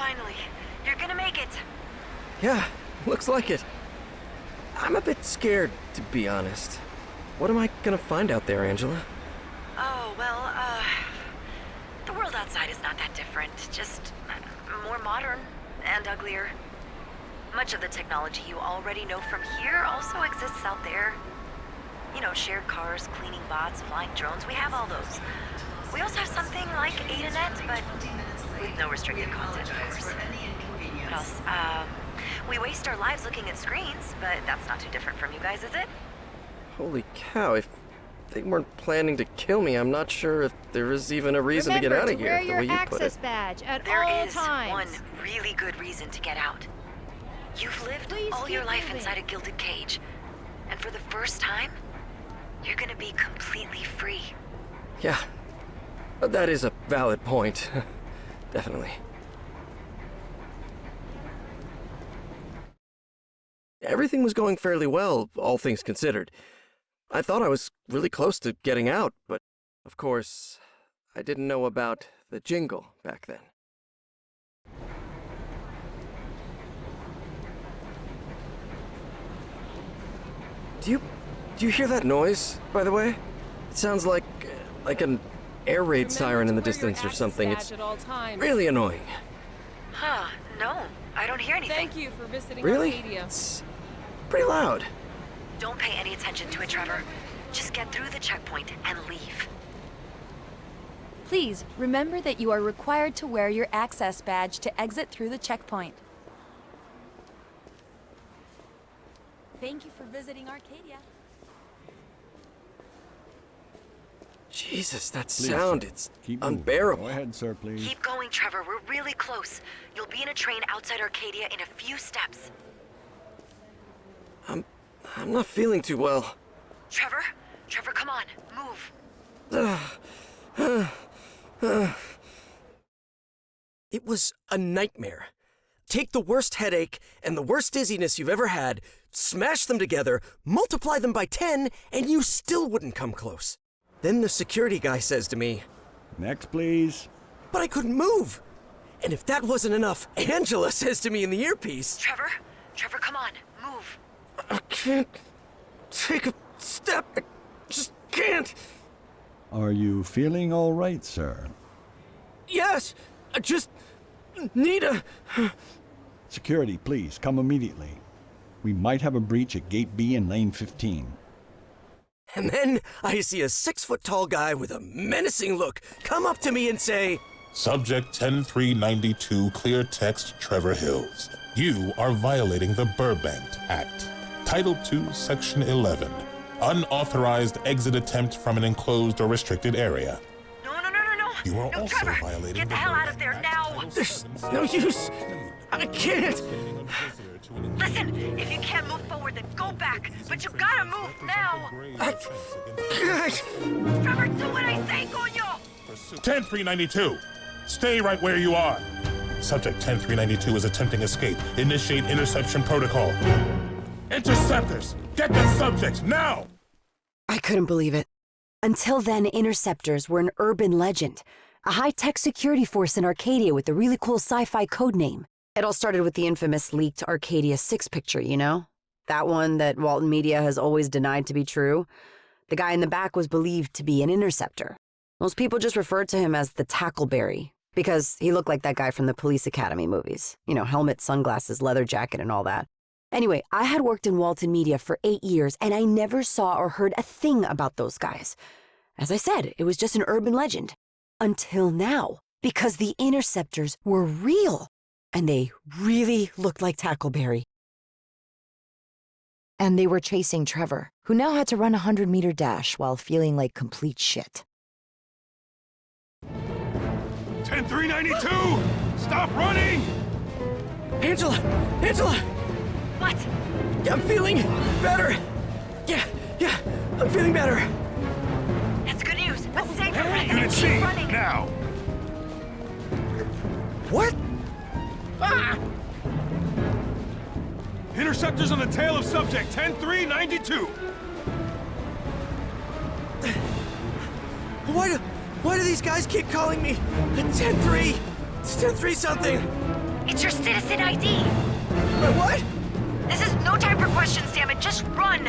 Finally. You're gonna make it. Yeah, looks like it. I'm a bit scared, to be honest. What am I gonna find out there, Angela? Oh, well, the world outside is not that different. Just more modern and uglier. Much of the technology you already know from here also exists out there. You know, shared cars, cleaning bots, flying drones, we have all those. We also have something like AdaNet, but with no restricted content, of course. What else? We waste our lives looking at screens, but that's not too different from you guys, is it? Holy cow, if they weren't planning to kill me, I'm not sure if there is even a reason to get out of here, the way you put it. Remember to wear your access badge at there all is times. one really good reason to get out. You've lived all your life inside a gilded cage, and for the first time, you're gonna be completely free. Yeah, that is a valid point. Definitely. Everything was going fairly well, all things considered. I thought I was really close to getting out, but of course, I didn't know about the jingle back then. Do you hear that noise, by the way? It sounds like an air raid siren in the distance or something. It's really annoying. Huh, no, I don't hear anything. Thank you for visiting Really? Arcadia. It's pretty loud. Don't pay any attention to it, Trevor. Just get through the checkpoint and leave. Please, remember that you are required to wear your access badge to exit through the checkpoint. Thank you for visiting Arcadia. Jesus, that Please, sound, sir. it's Keep moving. unbearable. Go ahead, sir, please. Keep going, Trevor. We're really close. You'll be in a train outside Arcadia in a few steps. I'm not feeling too well. Trevor? Trevor, come on. Move. It was a nightmare. Take the worst headache and the worst dizziness you've ever had, smash them together, multiply them by 10, and you still wouldn't come close. Then the security guy says to me, Next, please. but I couldn't move. And if that wasn't enough, Angela says to me in the earpiece, Trevor? Trevor, come on. Move. I can't take a step. I just can't. Are you feeling all right, sir? Yes, I just need a... Security, please, come immediately. We might have a breach at Gate B in Lane 15. And then I see a 6-foot-tall guy with a menacing look come up to me and say, Subject 10392, clear text, Trevor Hills. You are violating the Burbank Act. Title 2, Section 11. Unauthorized exit attempt from an enclosed or restricted area. No. You are No, also Trevor, violating get the hell out of there now. there's no use. I can't. Listen, if you can't move forward, then go back. But you gotta move now. Trevor, do what I say, coño. 10392, stay right where you are. Subject 10392 is attempting escape. Initiate interception protocol. Interceptors, get the subject now! I couldn't believe it. Until then, interceptors were an urban legend, a high-tech security force in Arcadia with a really cool sci-fi code name. It all started with the infamous leaked Arcadia 6 picture, you know? That one that Walton Media has always denied to be true. The guy in the back was believed to be an interceptor. Most people just referred to him as the Tackleberry, because he looked like that guy from the Police Academy movies. You know, helmet, sunglasses, leather jacket, and all that. Anyway, I had worked in Walton Media for 8 years, and I never saw or heard a thing about those guys. As I said, it was just an urban legend. Until now, because the interceptors were real, and they really looked like Tackleberry. And they were chasing Trevor, who now had to run a 100-meter dash while feeling like complete shit. 10392! Stop running! Angela! What? I'm feeling better. Yeah, I'm feeling better. That's good news. But stay for running. Unit C, Keep running. now! What? Ah! Interceptors on the tail of subject 10392! Why do these guys keep calling me 10-3? It's 10-3 something. It's your citizen ID! What? This is no time for questions, damn it! Just run!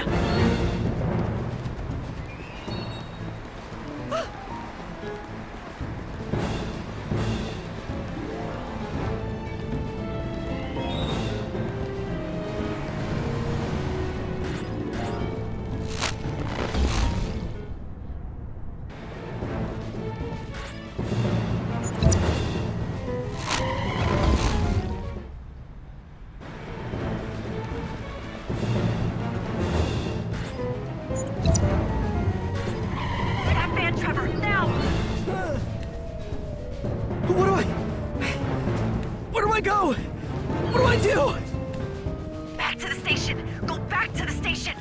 That man, Trevor, now! Where do I go? What do I do? Back to the station! Go back to the station!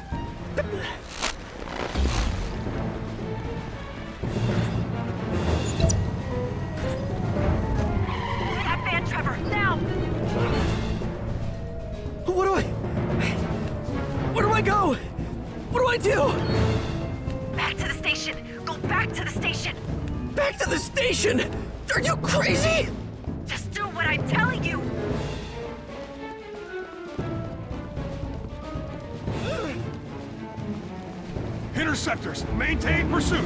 That man, Trevor, now! Where do I go? What do I do? Back to the station! Go back to the station! Back to the station? Are you crazy? Just do what I'm telling you! Interceptors, maintain pursuit.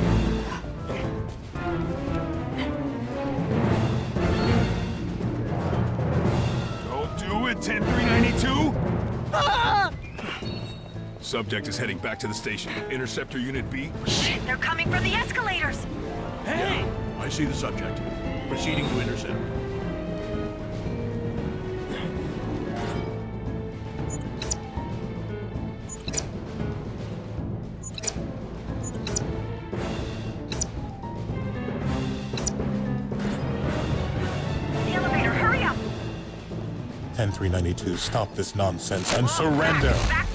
Don't do it, 10392. Subject is heading back to the station. Interceptor Unit B. Shit, they're coming from the escalators! Hey! I see the subject. Proceeding to intercept. The elevator, hurry up! 10392, stop this nonsense and surrender! Back!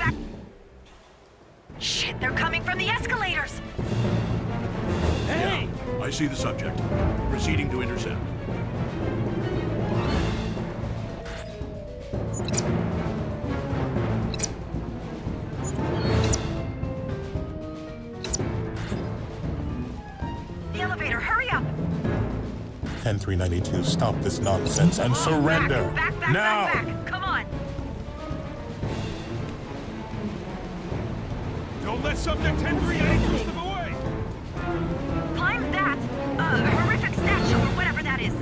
Shit, they're coming from the escalators! Hey! I see the subject. Proceeding to intercept. The elevator, hurry up! 10392, stop this nonsense and surrender! Back, Now! back! Come on! Don't let subject 10392 slip away! Climb that! Horrific statue or whatever that is!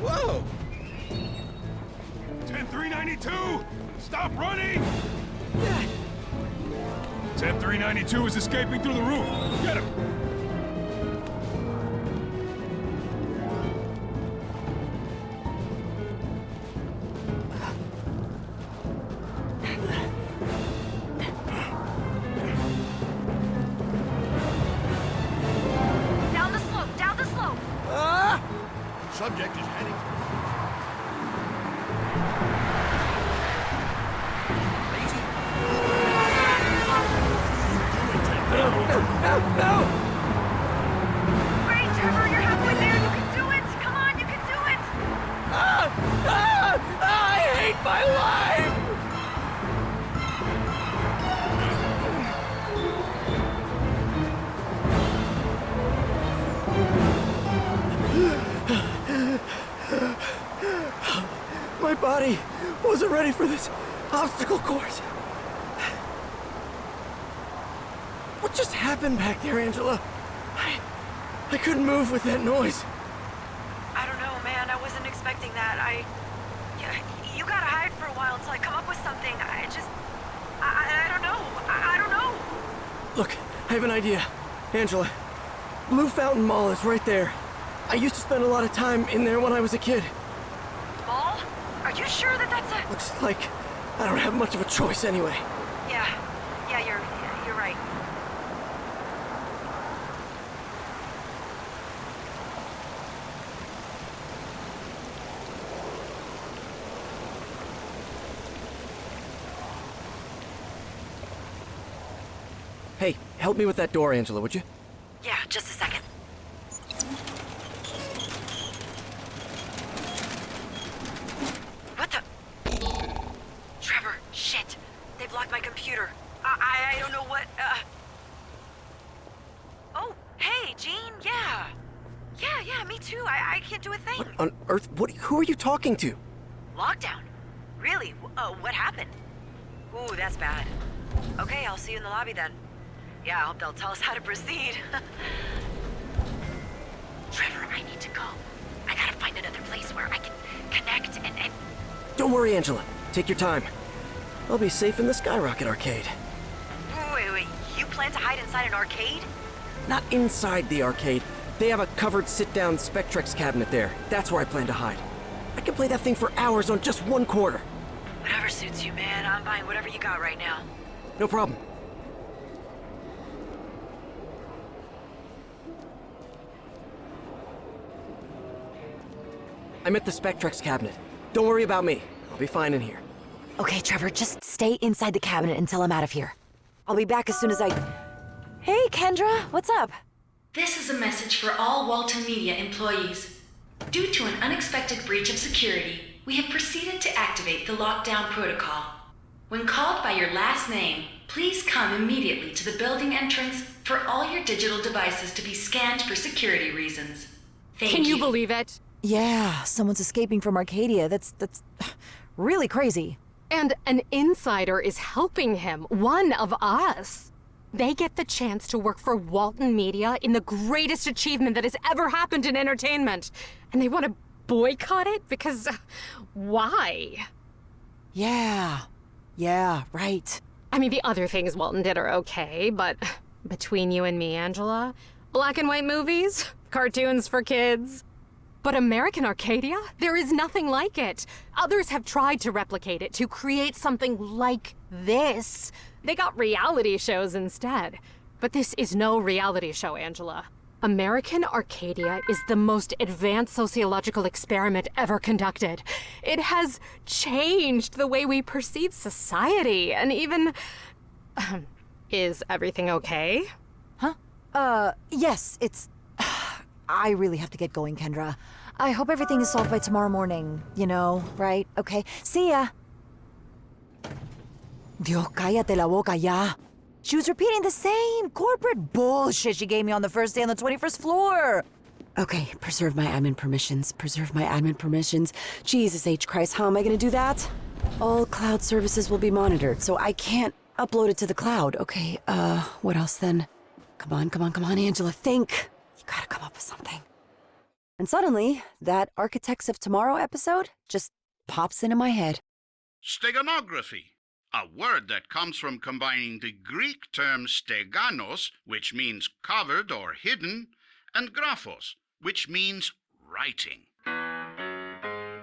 Whoa! 10392! Stop running! 10392 is escaping through the roof. Get him! Down the slope! Down the slope! Subject is heading. No! Great, Trevor, you're halfway there! You can do it! Come on, you can do it! I hate my life! My body wasn't ready for this obstacle course. What just happened back there, Angela? I couldn't move with that noise. I don't know, man. I wasn't expecting that. You gotta hide for a while until I come up with something. I don't know. I don't know. Look, I have an idea. Angela, Blue Fountain Mall is right there. I used to spend a lot of time in there when I was a kid. Mall? Are you sure that that's a... Looks like I don't have much of a choice anyway. Yeah, you're right. Hey, help me with that door, Angela, would you? Yeah, just a second. What the... Trevor, shit. They blocked my computer. I don't know what, Oh, hey, Jean, yeah. Yeah, me too. I can't do a thing. What on earth? Who are you talking to? Lockdown? Really? What happened? Ooh, that's bad. Okay, I'll see you in the lobby then. Yeah, I hope they'll tell us how to proceed. Trevor, I need to go. I gotta find another place where I can connect and... Don't worry, Angela. Take your time. I'll be safe in the Skyrocket Arcade. Wait. You plan to hide inside an arcade? Not inside the arcade. They have a covered sit-down Spectrex cabinet there. That's where I plan to hide. I can play that thing for hours on just one quarter. Whatever suits you, man. I'm buying whatever you got right now. No problem. I'm at the Spectrex cabinet. Don't worry about me. I'll be fine in here. Okay, Trevor, just stay inside the cabinet until I'm out of here. I'll be back as soon as I... Hey, Kendra, what's up? This is a message for all Walton Media employees. Due to an unexpected breach of security, we have proceeded to activate the lockdown protocol. When called by your last name, please come immediately to the building entrance for all your digital devices to be scanned for security reasons. Thank you. Can you believe it? Yeah, someone's escaping from Arcadia. That's really crazy. And an insider is helping him, one of us. They get the chance to work for Walton Media in the greatest achievement that has ever happened in entertainment. And they want to boycott it because... why? Yeah, right. I mean, the other things Walton did are okay, but between you and me, Angela, black and white movies, cartoons for kids. But American Arcadia? There is nothing like it. Others have tried to replicate it, to create something like this. They got reality shows instead. But this is no reality show, Angela. American Arcadia is the most advanced sociological experiment ever conducted. It has changed the way we perceive society, and even... Is everything okay? Huh? Yes, it's... I really have to get going, Kendra. I hope everything is solved by tomorrow morning, you know, right? Okay, see ya. Dios, cállate la boca ya. She was repeating the same corporate bullshit she gave me on the first day on the 21st floor. Okay, preserve my admin permissions. Jesus H. Christ, how am I gonna do that? All cloud services will be monitored, so I can't upload it to the cloud. Okay, what else then? Come on, Angela, think. You gotta come up with something. And suddenly, that Architects of Tomorrow episode just pops into my head. Steganography, a word that comes from combining the Greek term steganos, which means covered or hidden, and graphos, which means writing.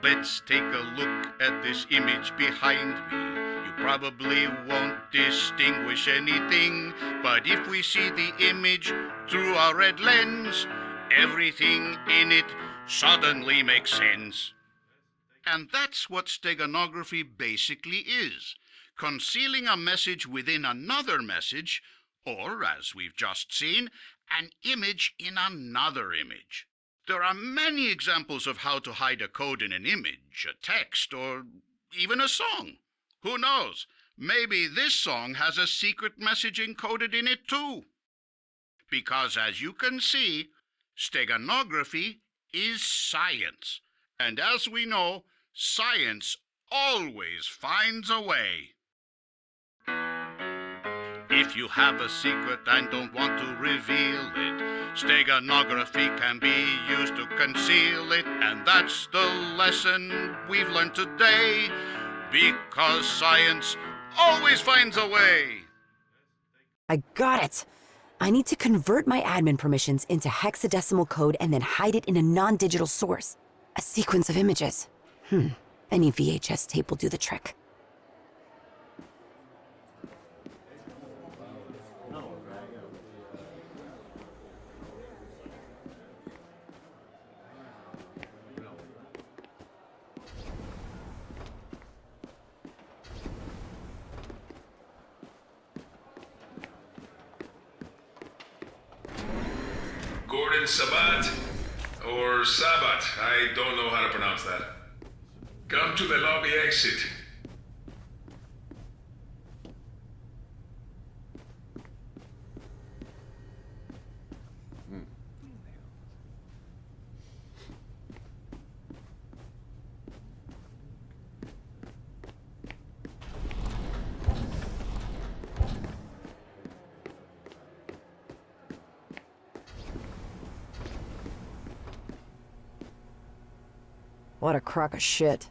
Let's take a look at this image behind me. You probably won't distinguish anything, but if we see the image through a red lens, everything in it suddenly makes sense. And that's what steganography basically is. Concealing a message within another message, or, as we've just seen, an image in another image. There are many examples of how to hide a code in an image, a text, or even a song. Who knows? Maybe this song has a secret message encoded in it too. Because as you can see, steganography is science. And as we know, science always finds a way. If you have a secret and don't want to reveal it, steganography can be used to conceal it. And that's the lesson we've learned today, because science always finds a way. I got it. I need to convert my admin permissions into hexadecimal code and then hide it in a non-digital source. A sequence of images. Any VHS tape will do the trick. Gordon Sabat, or Sabat, I don't know how to pronounce that. Come to the lobby exit. What a crock of shit.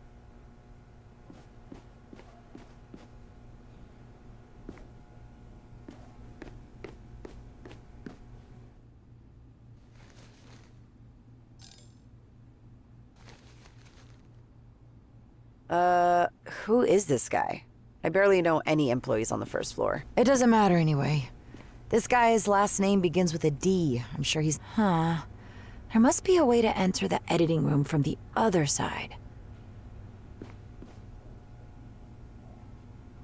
Who is this guy? I barely know any employees on the first floor. It doesn't matter anyway. This guy's last name begins with a D. I'm sure he's... Huh. There must be a way to enter the editing room from the other side.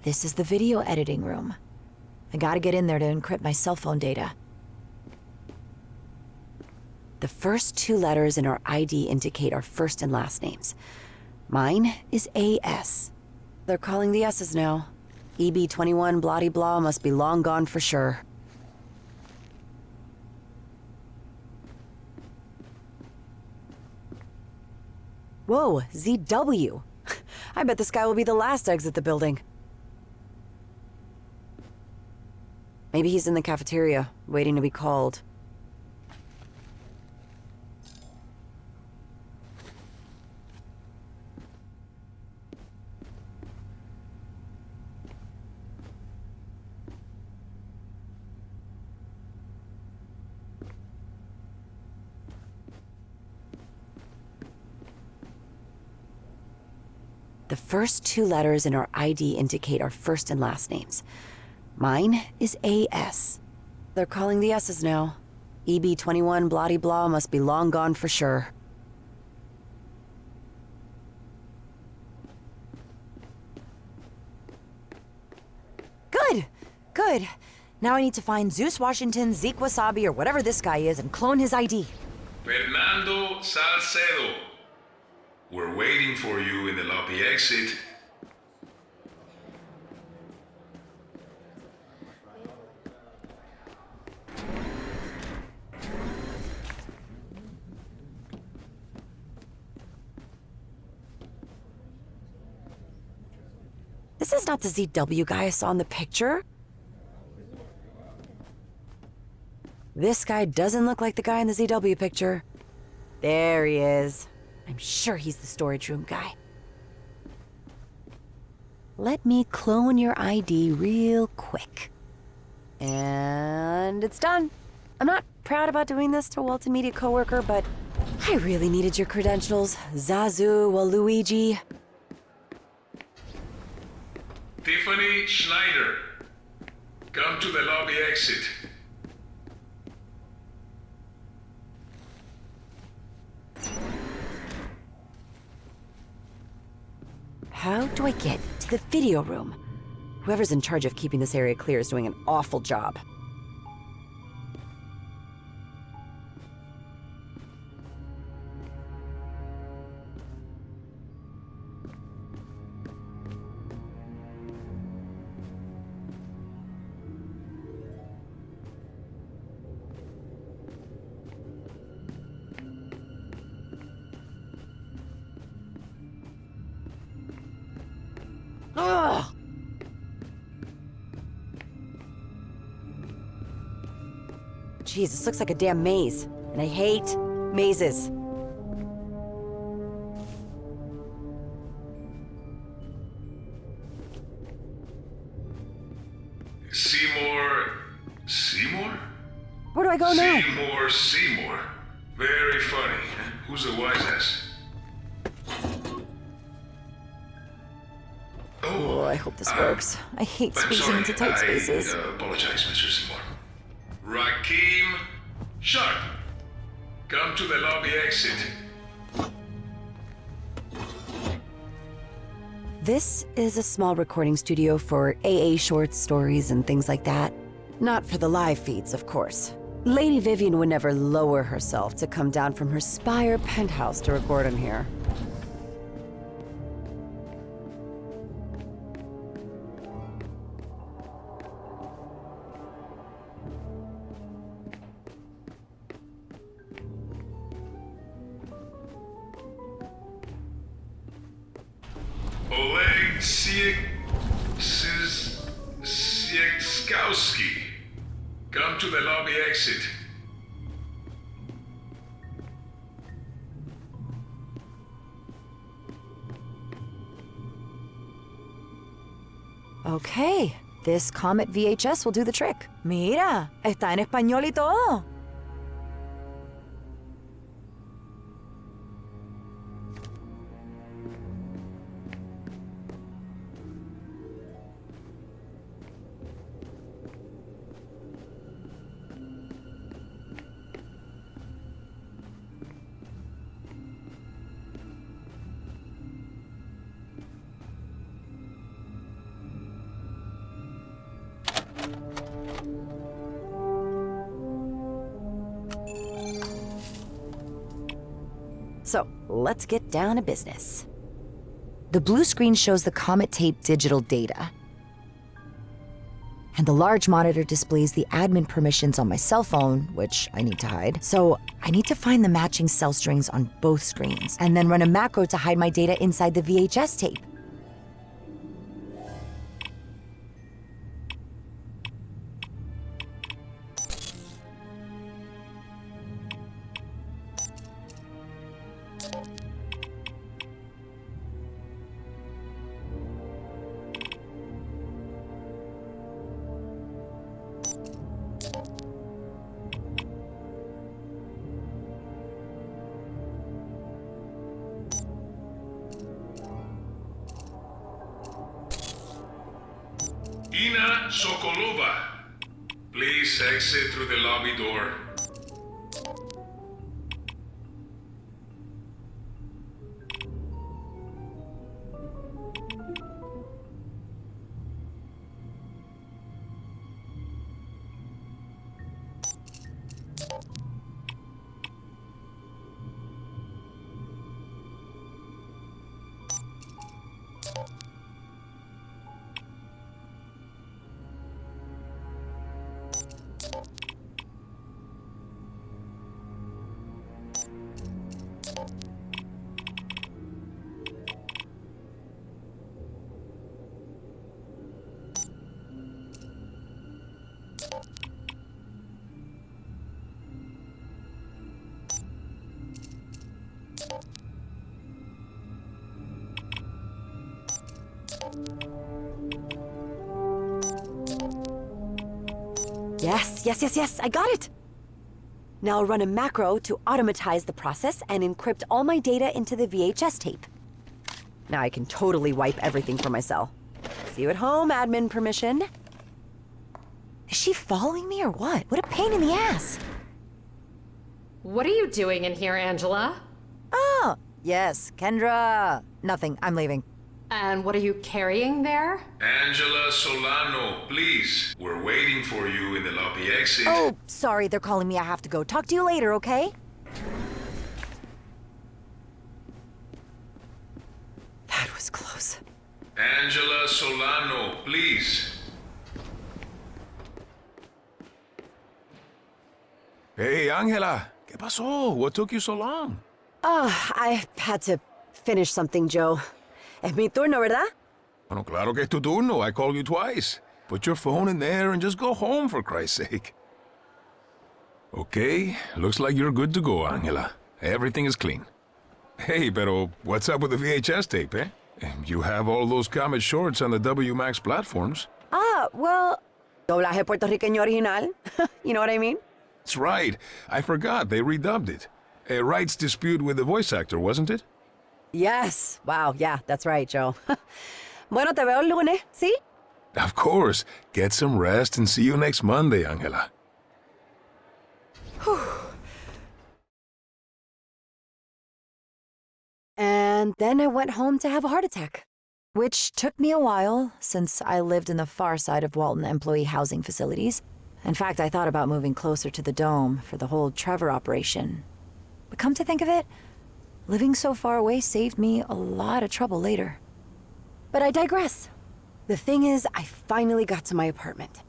This is the video editing room. I gotta get in there to encrypt my cell phone data. The first two letters in our ID indicate our first and last names. Mine is AS. They're calling the S's now. EB21 bloody blah must be long gone for sure. Whoa, ZW. I bet this guy will be the last to exit the building. Maybe he's in the cafeteria, waiting to be called. The first two letters in our ID indicate our first and last names. Mine is AS. They're calling the S's now. EB21 bloody blah must be long gone for sure. Good! Good. Now I need to find Zeus Washington, Zeke Wasabi, or whatever this guy is, and clone his ID. Fernando Salcedo. We're waiting for you in the lobby exit. This is not the ZW guy I saw in the picture. This guy doesn't look like the guy in the ZW picture. There he is. I'm sure he's the storage room guy. Let me clone your ID real quick. And it's done. I'm not proud about doing this to a Walton Media coworker, but I really needed your credentials, Zazu Waluigi. Tiffany Schneider. Come to the lobby exit. How do I get to the video room? Whoever's in charge of keeping this area clear is doing an awful job. Ugh! Jeez, this looks like a damn maze. And I hate mazes. Seymour? Where do I go now? Seymour. Very funny. Who's the wise ass? Oh, I hope this works. I hate squeezing into tight spaces. I apologize, Mr. Seymour. Rakeem Sharp. Come to the lobby exit. This is a small recording studio for AA short stories and things like that. Not for the live feeds, of course. Lady Vivian would never lower herself to come down from her spire penthouse to record in here. Oleg Siekowski. Come to the lobby exit. Okay, this Comet VHS will do the trick. Mira, está en español y todo. So, let's get down to business. The blue screen shows the Comet tape digital data. And the large monitor displays the admin permissions on my cell phone, which I need to hide. So, I need to find the matching cell strings on both screens, and then run a macro to hide my data inside the VHS tape. Ina Sokolova, please exit through the lobby door. Yes, I got it! Now I'll run a macro to automatize the process and encrypt all my data into the VHS tape. Now I can totally wipe everything from my cell. See you at home, admin permission. Is she following me or what? What a pain in the ass! What are you doing in here, Angela? Oh, yes, Kendra. Nothing, I'm leaving. And what are you carrying there? Angela Solano, please. We're waiting for you in the lobby exit. Oh, sorry, they're calling me. I have to go. Talk to you later, okay? That was close. Angela Solano, please. Hey, Angela. ¿Qué pasó? What took you so long? Oh, I had to finish something, Joe. Es mi turno, ¿verdad? Bueno, claro que es tu turno. I called you twice. Put your phone in there and just go home, for Christ's sake. Okay, looks like you're good to go, Angela. Everything is clean. Hey, pero what's up with the VHS tape, eh? You have all those Comet shorts on the WMAX platforms. Ah, well, doblaje puertorriqueño original. You know what I mean? That's right. I forgot. They redubbed it. A rights dispute with the voice actor, wasn't it? Yes. Wow, yeah, that's right, Joe. Bueno, te veo el lunes, ¿sí? Of course. Get some rest and see you next Monday, Angela. And then I went home to have a heart attack, which took me a while since I lived in the far side of Walton employee housing facilities. In fact, I thought about moving closer to the dome for the whole Trevor operation. But come to think of it, living so far away saved me a lot of trouble later. But I digress. The thing is, I finally got to my apartment.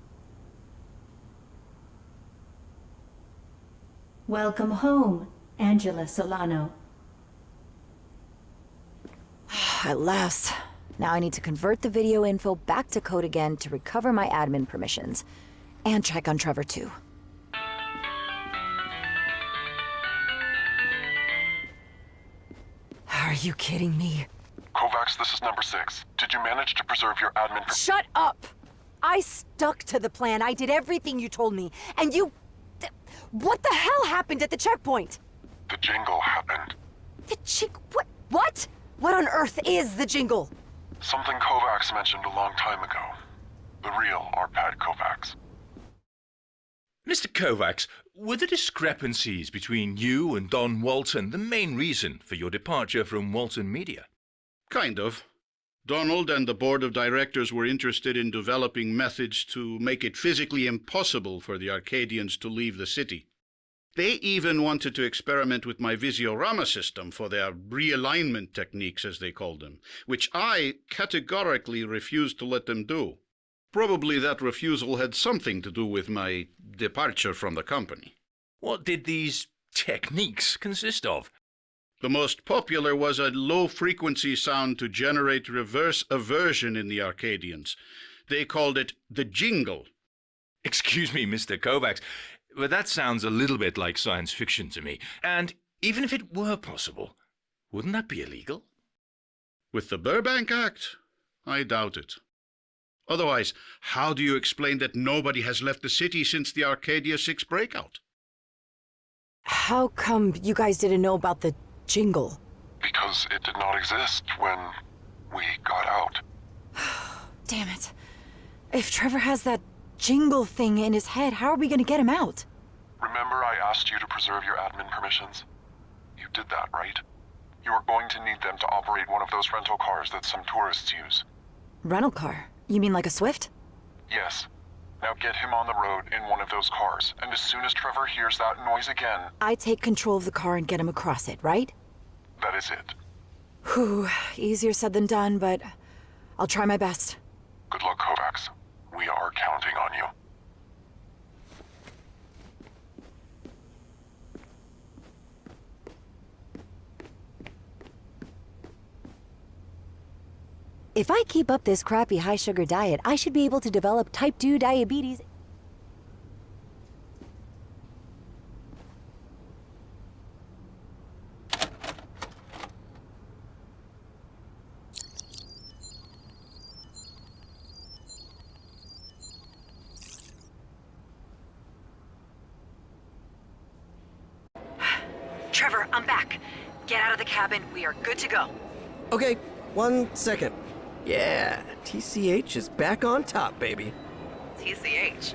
Welcome home, Angela Solano. At last. Now I need to convert the video info back to code again to recover my admin permissions. And check on Trevor, too. Are you kidding me? Kovac Kovacs, this is number 6. Did you manage to preserve your admin... Shut up! I stuck to the plan. I did everything you told me. And you... What the hell happened at the checkpoint? The jingle happened. The What? What? What on earth is the jingle? Something Kovacs mentioned a long time ago. The real Arpad Kovacs. Mr. Kovacs, were the discrepancies between you and Don Walton the main reason for your departure from Walton Media? Kind of. Donald and the board of directors were interested in developing methods to make it physically impossible for the Arcadians to leave the city. They even wanted to experiment with my Visiorama system for their realignment techniques, as they called them, which I categorically refused to let them do. Probably that refusal had something to do with my departure from the company. What did these techniques consist of? The most popular was a low-frequency sound to generate reverse aversion in the Arcadians. They called it the jingle. Excuse me, Mr. Kovacs, but that sounds a little bit like science fiction to me. And even if it were possible, wouldn't that be illegal? With the Burbank Act? I doubt it. Otherwise, how do you explain that nobody has left the city since the Arcadia 6 breakout? How come you guys didn't know about the jingle? Because it did not exist when we got out. Damn it. If Trevor has that jingle thing in his head, how are we gonna get him out? Remember I asked you to preserve your admin permissions? You did that, right? You are going to need them to operate one of those rental cars that some tourists use. Rental car? You mean like a Swift? Yes. Now get him on the road in one of those cars, and as soon as Trevor hears that noise again... I take control of the car and get him across it, right? That is it. Whew, easier said than done, but I'll try my best. Good luck, Kovacs. We are counting on you. If I keep up this crappy high-sugar diet, I should be able to develop type 2 diabetes. Trevor, I'm back. Get out of the cabin. We are good to go. Okay, 1 second. Yeah, TCH is back on top, baby. TCH.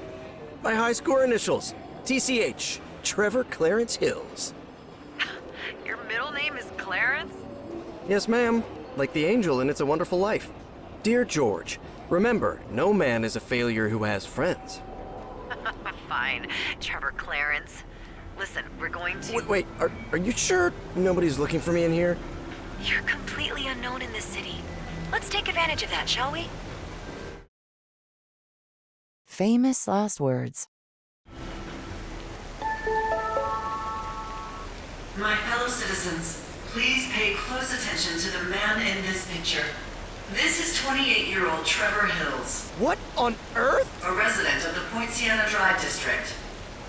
My high score initials. TCH, Trevor Clarence Hills. Your middle name is Clarence? Yes, ma'am. Like the angel in It's a Wonderful Life. Dear George, remember, no man is a failure who has friends. Fine, Trevor Clarence. Listen, we're going to... Wait, are you sure nobody's looking for me in here? You're completely unknown in this city. Let's take advantage of that, shall we? Famous last words. My fellow citizens, please pay close attention to the man in this picture. This is 28-year-old Trevor Hills. What on earth? A resident of the Point Siena Drive district.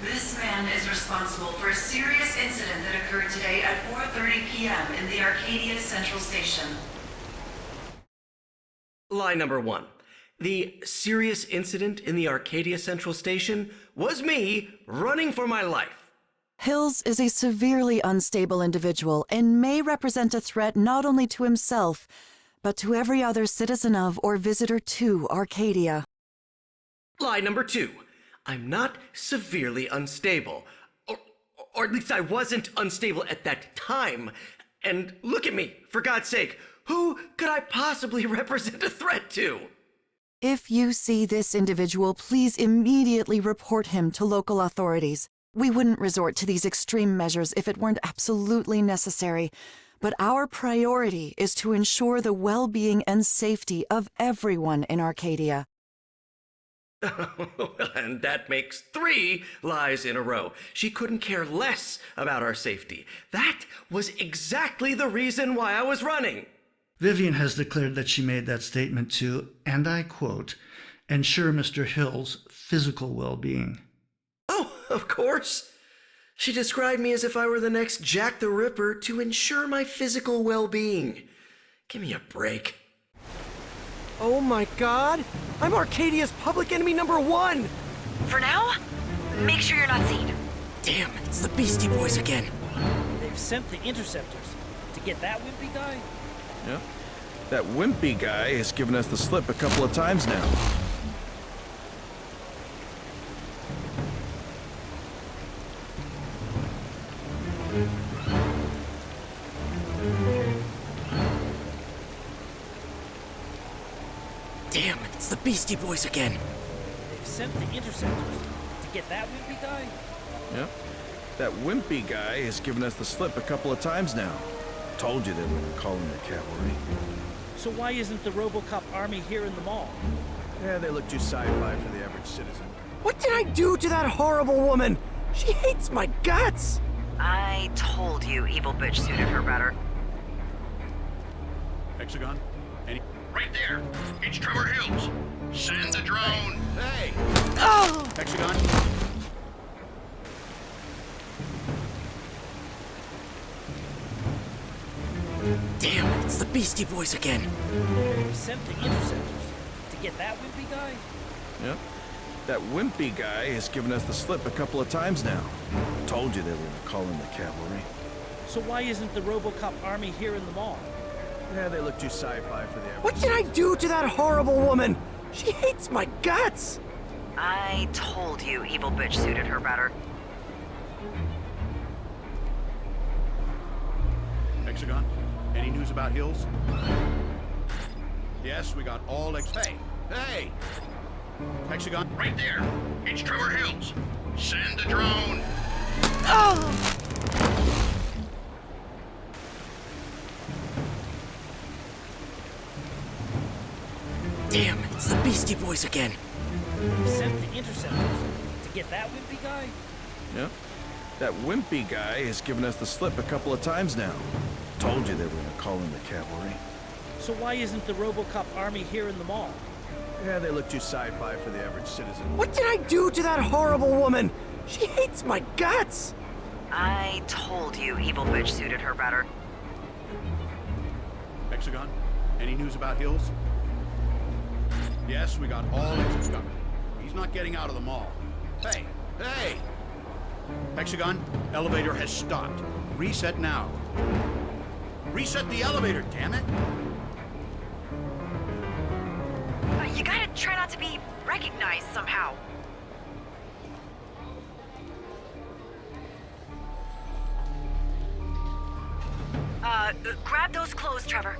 This man is responsible for a serious incident that occurred today at 4:30 p.m. in the Arcadia Central Station. Lie number 1. The serious incident in the Arcadia Central Station was me running for my life. Hills is a severely unstable individual and may represent a threat not only to himself, but to every other citizen of or visitor to Arcadia. Lie number 2. I'm not severely unstable. Or at least I wasn't unstable at that time. And look at me, for God's sake. Who could I possibly represent a threat to? If you see this individual, please immediately report him to local authorities. We wouldn't resort to these extreme measures if it weren't absolutely necessary, but our priority is to ensure the well-being and safety of everyone in Arcadia. And that makes 3 lies in a row. She couldn't care less about our safety. That was exactly the reason why I was running. Vivian has declared that she made that statement to, and I quote, ensure Mr. Hill's physical well-being. Oh, of course. She described me as if I were the next Jack the Ripper to ensure my physical well-being. Give me a break. Oh my god! I'm Arcadia's public enemy #1! For now, make sure you're not seen. Damn, it's the Beastie Boys again. They've sent the interceptors to get that wimpy guy? Yeah. That wimpy guy has given us the slip a couple of times now. Damn, it's the Beastie Boys again. They've sent the interceptors to get that wimpy guy? Yeah. That wimpy guy has given us the slip a couple of times now. Told you they were gonna call in the cavalry. So why isn't the RoboCop army here in the mall? Yeah, they look too sci-fi for the average citizen. What did I do to that horrible woman? She hates my guts! I told you evil bitch suited her better. Hexagon? Right there. It's Trevor Hills. Send the drone. Hey! Oh! Hexagon? Damn, it's the Beastie Boys again. They've sent the interceptors to get that wimpy guy? Yeah. That wimpy guy has given us the slip a couple of times now. Told you they were gonna call in the cavalry. So why isn't the RoboCop army here in the mall? Yeah, they look too sci-fi for the average. What did I do to that horrible woman? She hates my guts! I told you evil bitch suited her better. Hexagon? Any news about Hills? Yes, we got all Hey! Hey! Hexagon? Right there. It's Trevor Hills. Send the drone. Oh! Damn, it's the Beastie Boys again. They've sent the interceptors to get that wimpy guy? Yeah. That wimpy guy has given us the slip a couple of times now. Told you they were gonna call in the cavalry. So why isn't the RoboCop army here in the mall? Yeah, they look too sci-fi for the average citizen. What did I do to that horrible woman? She hates my guts! I told you evil bitch suited her better. Hexagon? Any news about Hills? Yes, we got all exits covered. He's not getting out of the mall. Hey! Hey! Hexagon, elevator has stopped. Reset now. Reset the elevator, damn it! You gotta try not to be recognized somehow. Grab those clothes, Trevor.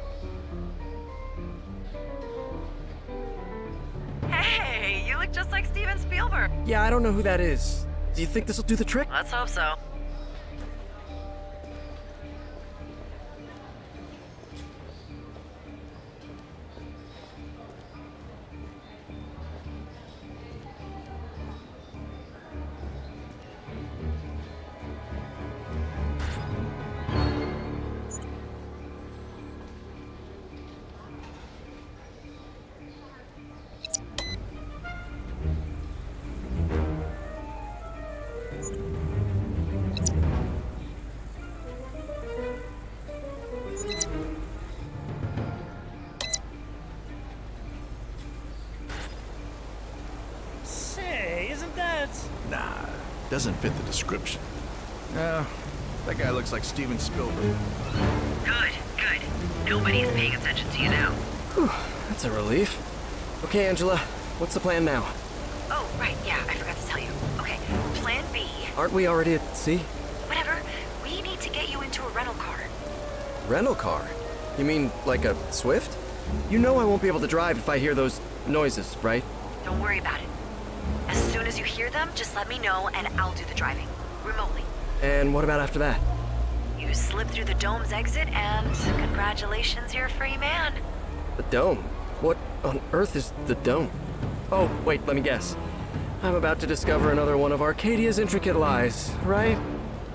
Hey, you look just like Steven Spielberg. Yeah, I don't know who that is. Do you think this'll do the trick? Let's hope so. Nah, doesn't fit the description. That guy looks like Steven Spielberg. Good, good. Nobody's paying attention to you now. Whew, that's a relief. Okay, Angela, what's the plan now? Oh, right, yeah, I forgot to tell you. Okay, plan B. Aren't we already at sea? Whatever. We need to get you into a rental car. Rental car? You mean like a Swift? You know I won't be able to drive if I hear those noises, right? Don't worry about it. As soon as you hear them, just let me know and I'll do the driving. Remotely. And what about after that? You slip through the dome's exit and congratulations, you're a free man. The dome? What on earth is the dome? Oh, wait, let me guess. I'm about to discover another one of Arcadia's intricate lies, right?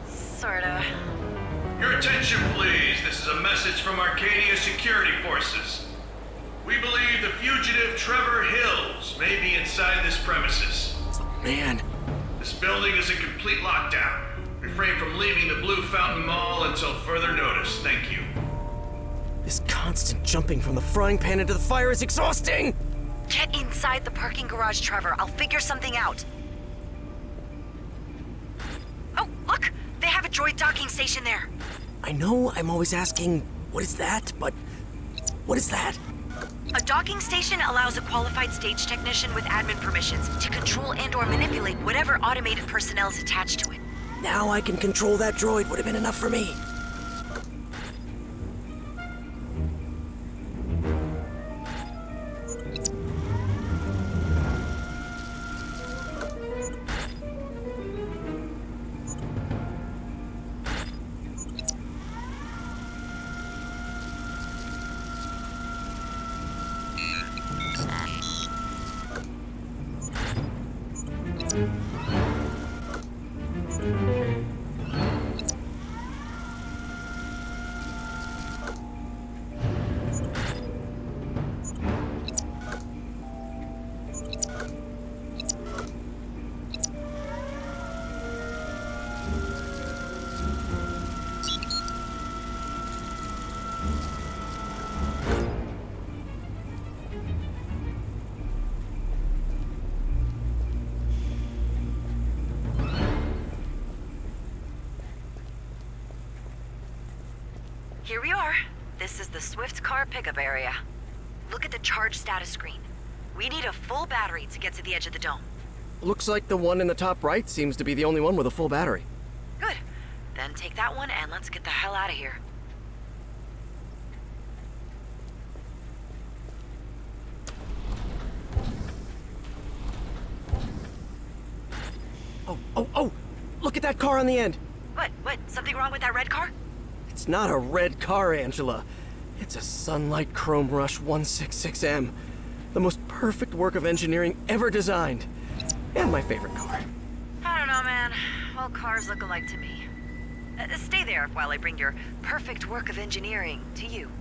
Sorta. Your attention, please. This is a message from Arcadia Security Forces. We believe the fugitive Trevor Hills may be inside this premises. Man. This building is in complete lockdown. Refrain from leaving the Blue Fountain Mall until further notice. Thank you. This constant jumping from the frying pan into the fire is exhausting! Get inside the parking garage, Trevor. I'll figure something out. Oh, look! They have a droid docking station there. I know I'm always asking, what is that? But what is that? A docking station allows a qualified stage technician with admin permissions to control and/or manipulate whatever automated personnel is attached to it. Now I can control that droid would have been enough for me. Here we are. This is the Swift car pickup area. Look at the charge status screen. We need a full battery to get to the edge of the dome. Looks like the one in the top right seems to be the only one with a full battery. Good. Then take that one and let's get the hell out of here. Oh! Look at that car on the end! What? Something wrong with that red car? It's not a red car, Angela. It's a Sunlight Chrome Rush 166M. The most perfect work of engineering ever designed. And my favorite car. I don't know, man. All cars look alike to me. Stay there while I bring your perfect work of engineering to you.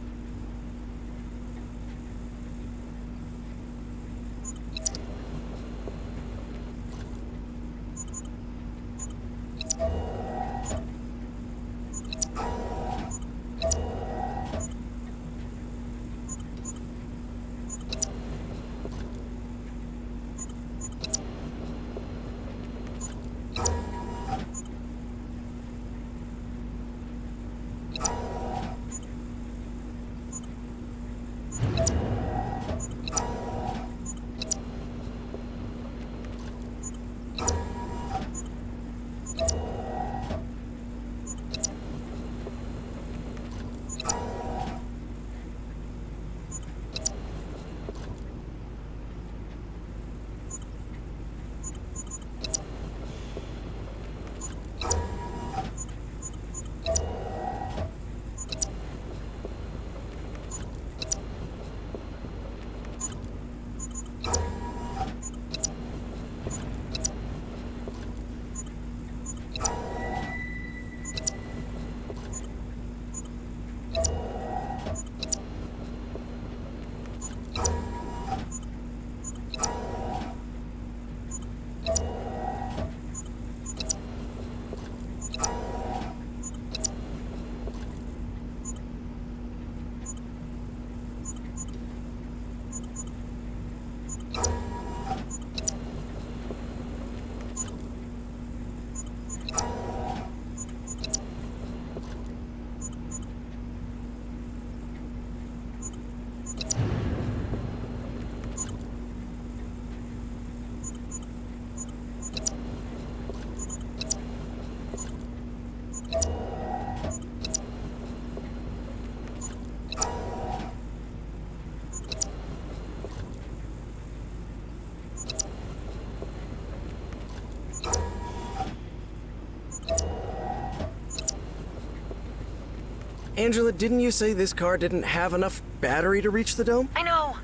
Angela, didn't you say this car didn't have enough battery to reach the dome? I know,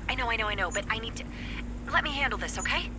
but I need to... Let me handle this, okay?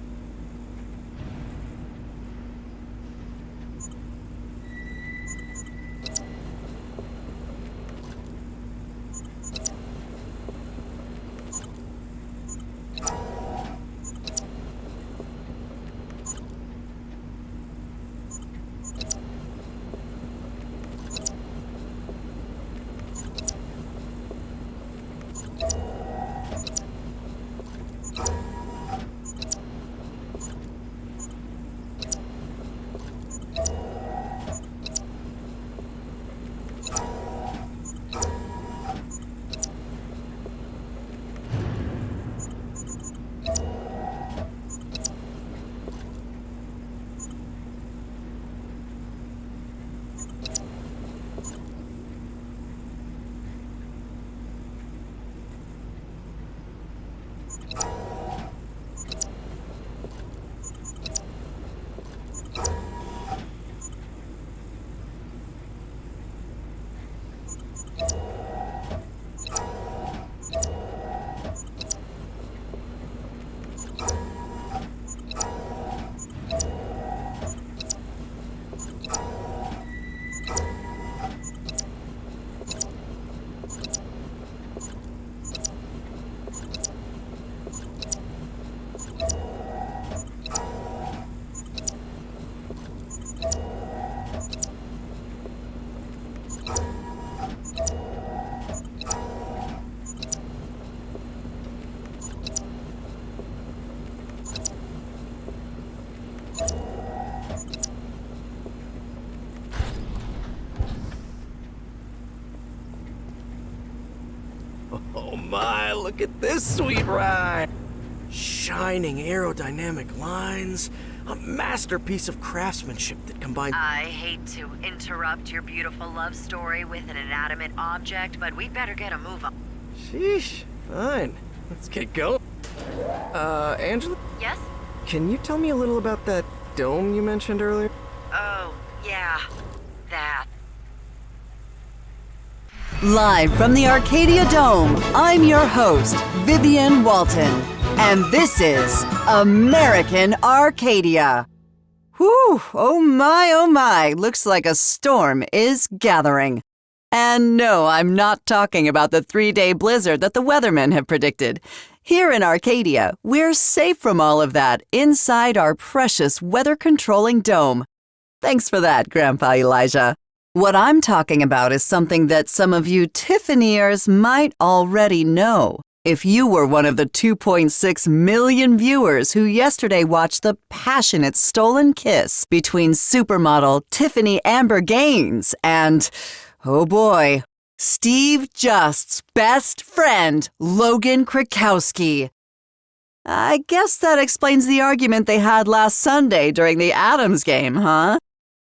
Oh my, look at this sweet ride! Shining aerodynamic lines, a masterpiece of craftsmanship that combines... I hate to interrupt your beautiful love story with an inanimate object, but we'd better get a move on. Sheesh, fine. Let's get going. Angela? Yes? Can you tell me a little about that dome you mentioned earlier? Oh, yeah. That. Live from the Arcadia Dome, I'm your host, Vivian Walton, and this is American Arcadia. Whew, oh my, looks like a storm is gathering. And no, I'm not talking about the 3-day blizzard that the weathermen have predicted. Here in Arcadia, we're safe from all of that inside our precious weather-controlling dome. Thanks for that, Grandpa Elijah. What I'm talking about is something that some of you Tiffanyers might already know. If you were one of the 2.6 million viewers who yesterday watched the passionate stolen kiss between supermodel Tiffany Amber Gaines and, oh boy, Steve Just's best friend, Logan Krakowski. I guess that explains the argument they had last Sunday during the Adams game, huh?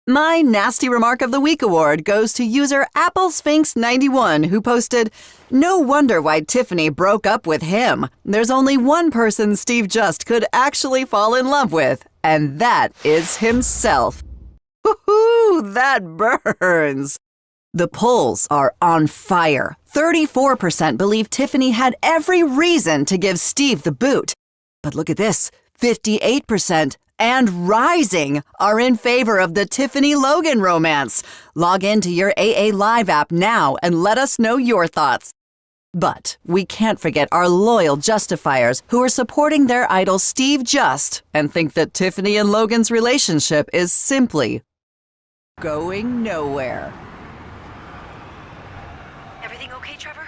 My Nasty Remark of the Week award goes to user AppleSphinx91, who posted, "No wonder why Tiffany broke up with him. There's only one person Steve Just could actually fall in love with, and that is himself." Woohoo, that burns. The polls are on fire. 34% believe Tiffany had every reason to give Steve the boot. But look at this, 58% and rising are in favor of the Tiffany-Logan romance. Log into your AA Live app now and let us know your thoughts. But we can't forget our loyal justifiers who are supporting their idol Steve Just and think that Tiffany and Logan's relationship is simply going nowhere. Everything okay, Trevor?